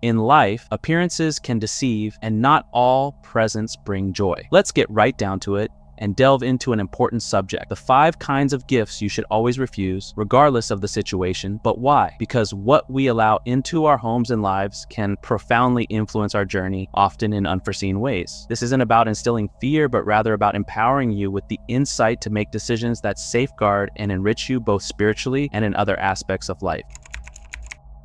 In life, appearances can deceive, and not all presents bring joy. Let's get right down to it and delve into an important subject: the 5 kinds of gifts you should always refuse, regardless of the situation. But why? Because what we allow into our homes and lives can profoundly influence our journey, often in unforeseen ways. This isn't about instilling fear, but rather about empowering you with the insight to make decisions that safeguard and enrich you both spiritually and in other aspects of life.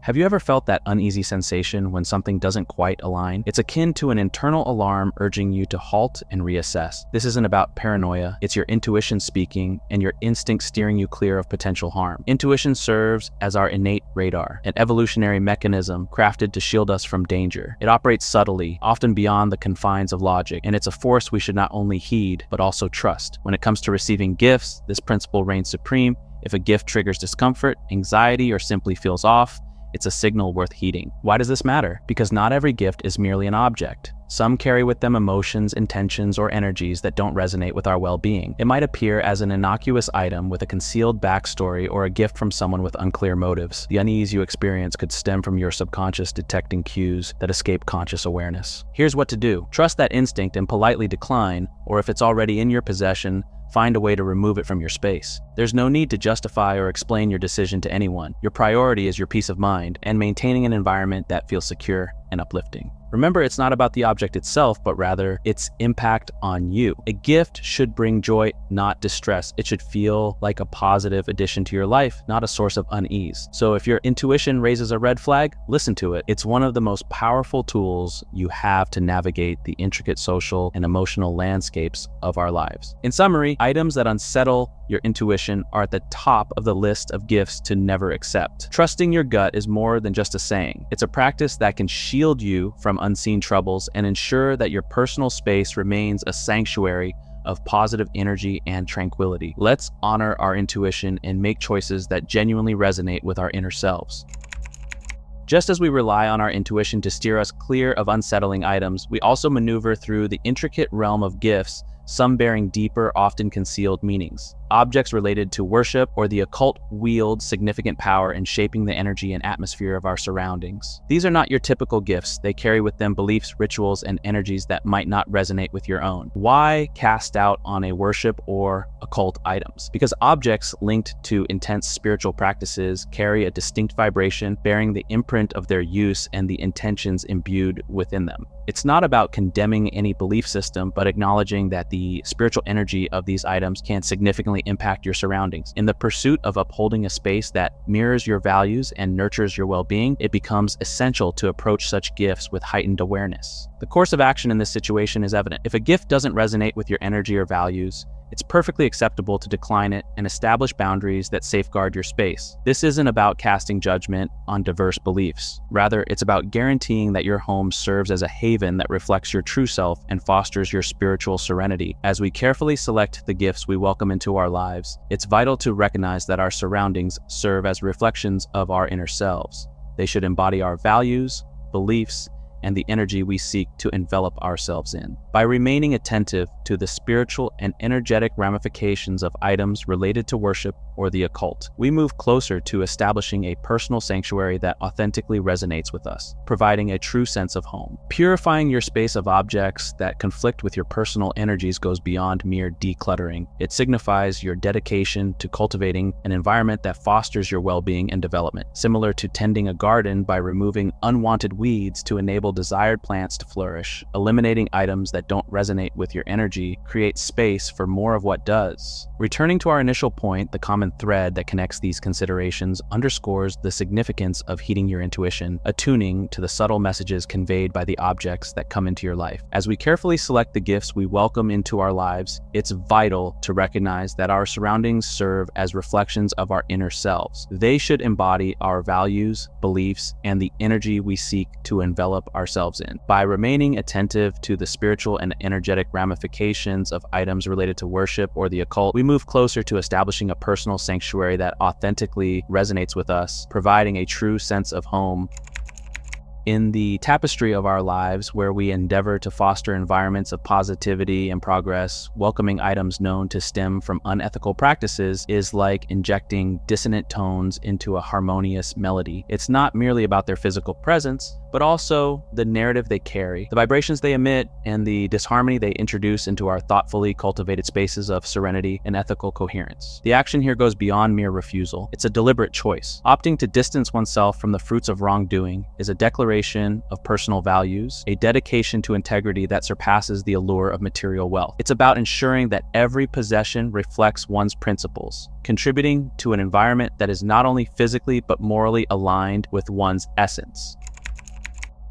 Have you ever felt that uneasy sensation when something doesn't quite align? It's akin to an internal alarm urging you to halt and reassess. This isn't about paranoia, it's your intuition speaking and your instinct steering you clear of potential harm. Intuition serves as our innate radar, an evolutionary mechanism crafted to shield us from danger. It operates subtly, often beyond the confines of logic, and it's a force we should not only heed, but also trust. When it comes to receiving gifts, this principle reigns supreme. If a gift triggers discomfort, anxiety, or simply feels off, it's a signal worth heeding. Why does this matter? Because not every gift is merely an object. Some carry with them emotions, intentions, or energies that don't resonate with our well-being. It might appear as an innocuous item with a concealed backstory or a gift from someone with unclear motives. The unease you experience could stem from your subconscious detecting cues that escape conscious awareness. Here's what to do. Trust that instinct and politely decline, or if it's already in your possession, find a way to remove it from your space. There's no need to justify or explain your decision to anyone. Your priority is your peace of mind and maintaining an environment that feels secure and uplifting. Remember, it's not about the object itself, but rather its impact on you. A gift should bring joy, not distress. It should feel like a positive addition to your life, not a source of unease. So if your intuition raises a red flag, listen to it. It's one of the most powerful tools you have to navigate the intricate social and emotional landscapes of our lives. In summary, items that unsettle your intuition are at the top of the list of gifts to never accept. Trusting your gut is more than just a saying. It's a practice that can shield you from unseen troubles and ensure that your personal space remains a sanctuary of positive energy and tranquility. Let's honor our intuition and make choices that genuinely resonate with our inner selves. Just as we rely on our intuition to steer us clear of unsettling items, we also maneuver through the intricate realm of gifts, some bearing deeper, often concealed meanings. Objects related to worship or the occult wield significant power in shaping the energy and atmosphere of our surroundings. These are not your typical gifts. They carry with them beliefs, rituals, and energies that might not resonate with your own. Why cast doubt on a worship or occult items? Because objects linked to intense spiritual practices carry a distinct vibration, bearing the imprint of their use and the intentions imbued within them. It's not about condemning any belief system, but acknowledging that the spiritual energy of these items can significantly impact your surroundings. In the pursuit of upholding a space that mirrors your values and nurtures your well-being, it becomes essential to approach such gifts with heightened awareness. The course of action in this situation is evident. If a gift doesn't resonate with your energy or values, it's perfectly acceptable to decline it and establish boundaries that safeguard your space. This isn't about casting judgment on diverse beliefs. Rather, it's about guaranteeing that your home serves as a haven that reflects your true self and fosters your spiritual serenity. As we carefully select the gifts we welcome into our lives, it's vital to recognize that our surroundings serve as reflections of our inner selves. They should embody our values, beliefs, and the energy we seek to envelop ourselves in. By remaining attentive to the spiritual and energetic ramifications of items related to worship or the occult, we move closer to establishing a personal sanctuary that authentically resonates with us, providing a true sense of home. Purifying your space of objects that conflict with your personal energies goes beyond mere decluttering. It signifies your dedication to cultivating an environment that fosters your well-being and development. Similar to tending a garden by removing unwanted weeds to enable desired plants to flourish, eliminating items that don't resonate with your energy creates space for more of what does. Returning to our initial point, the common thread that connects these considerations underscores the significance of heeding your intuition, attuning to the subtle messages conveyed by the objects that come into your life. As we carefully select the gifts we welcome into our lives, it's vital to recognize that our surroundings serve as reflections of our inner selves. They should embody our values, beliefs, and the energy we seek to envelop ourselves in. By remaining attentive to the spiritual and energetic ramifications of items related to worship or the occult, we move closer to establishing a personal sanctuary that authentically resonates with us, providing a true sense of home. In the tapestry of our lives, where we endeavor to foster environments of positivity and progress, welcoming items known to stem from unethical practices is like injecting dissonant tones into a harmonious melody. It's not merely about their physical presence, but but also the narrative they carry, the vibrations they emit, and the disharmony they introduce into our thoughtfully cultivated spaces of serenity and ethical coherence. The action here goes beyond mere refusal. It's a deliberate choice. Opting to distance oneself from the fruits of wrongdoing is a declaration of personal values, a dedication to integrity that surpasses the allure of material wealth. It's about ensuring that every possession reflects one's principles, contributing to an environment that is not only physically but morally aligned with one's essence.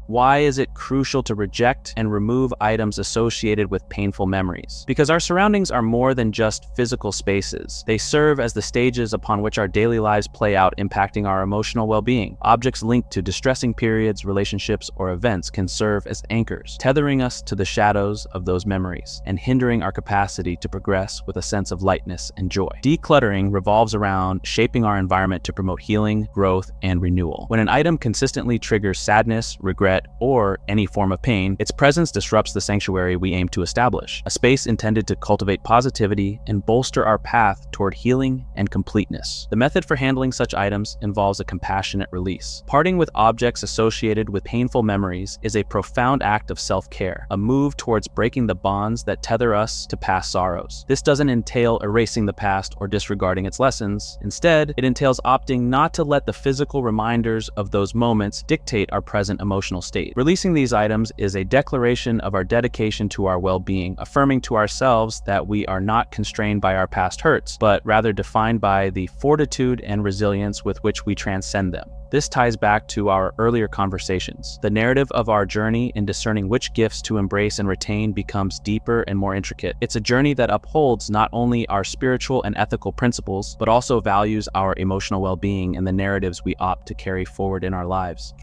Why is it crucial to reject and remove items associated with painful memories? Because our surroundings are more than just physical spaces. They serve as the stages upon which our daily lives play out, impacting our emotional well-being. Objects linked to distressing periods, relationships, or events can serve as anchors, tethering us to the shadows of those memories and hindering our capacity to progress with a sense of lightness and joy. Decluttering revolves around shaping our environment to promote healing, growth, and renewal. When an item consistently triggers sadness, regret, or any form of pain, its presence disrupts the sanctuary we aim to establish, a space intended to cultivate positivity and bolster our path toward healing and completeness. The method for handling such items involves a compassionate release. Parting with objects associated with painful memories is a profound act of self-care, a move towards breaking the bonds that tether us to past sorrows. This doesn't entail erasing the past or disregarding its lessons. Instead, it entails opting not to let the physical reminders of those moments dictate our present emotional state. Releasing these items is a declaration of our dedication to our well-being, affirming to ourselves that we are not constrained by our past hurts, but rather defined by the fortitude and resilience with which we transcend them. This ties back to our earlier conversations. The narrative of our journey in discerning which gifts to embrace and retain becomes deeper and more intricate. It's a journey that upholds not only our spiritual and ethical principles, but also values our emotional well-being and the narratives we opt to carry forward in our lives.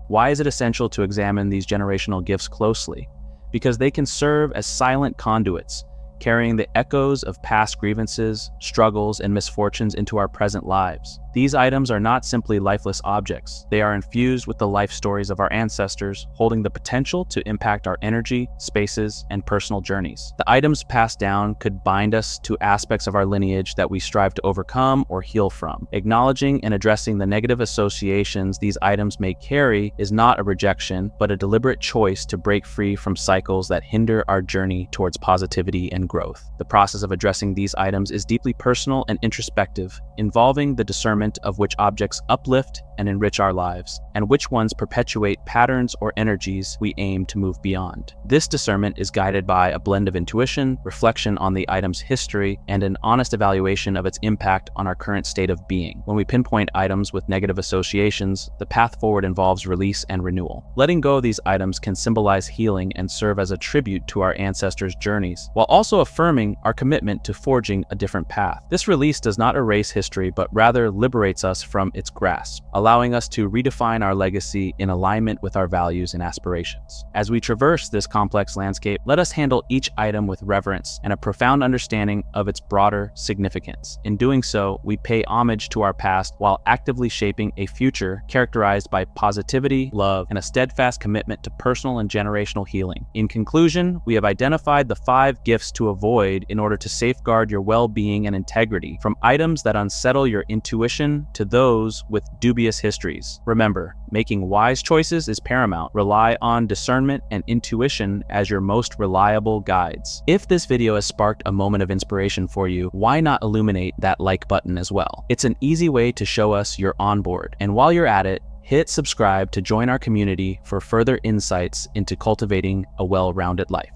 Why is it essential to examine these generational gifts closely? Because they can serve as silent conduits, carrying the echoes of past grievances, struggles, and misfortunes into our present lives. These items are not simply lifeless objects. They are infused with the life stories of our ancestors, holding the potential to impact our energy, spaces, and personal journeys. The items passed down could bind us to aspects of our lineage that we strive to overcome or heal from. Acknowledging and addressing the negative associations these items may carry is not a rejection, but a deliberate choice to break free from cycles that hinder our journey towards positivity and growth. The process of addressing these items is deeply personal and introspective, involving the discernment of which objects uplift and enrich our lives, and which ones perpetuate patterns or energies we aim to move beyond. This discernment is guided by a blend of intuition, reflection on the item's history, and an honest evaluation of its impact on our current state of being. When we pinpoint items with negative associations, the path forward involves release and renewal. Letting go of these items can symbolize healing and serve as a tribute to our ancestors' journeys, while also affirming our commitment to forging a different path. This release does not erase history, but rather liberates us from its grasp, allowing us to redefine our legacy in alignment with our values and aspirations. As we traverse this complex landscape, let us handle each item with reverence and a profound understanding of its broader significance. In doing so, we pay homage to our past while actively shaping a future characterized by positivity, love, and a steadfast commitment to personal and generational healing. In conclusion, we have identified the 5 gifts to avoid in order to safeguard your well-being and integrity, from items that unsettle your intuition to those with dubious histories. Remember, making wise choices is paramount. Rely on discernment and intuition as your most reliable guides. If this video has sparked a moment of inspiration for you, why not illuminate that like button as well? It's an easy way to show us you're on board. And while you're at it, hit subscribe to join our community for further insights into cultivating a well-rounded life.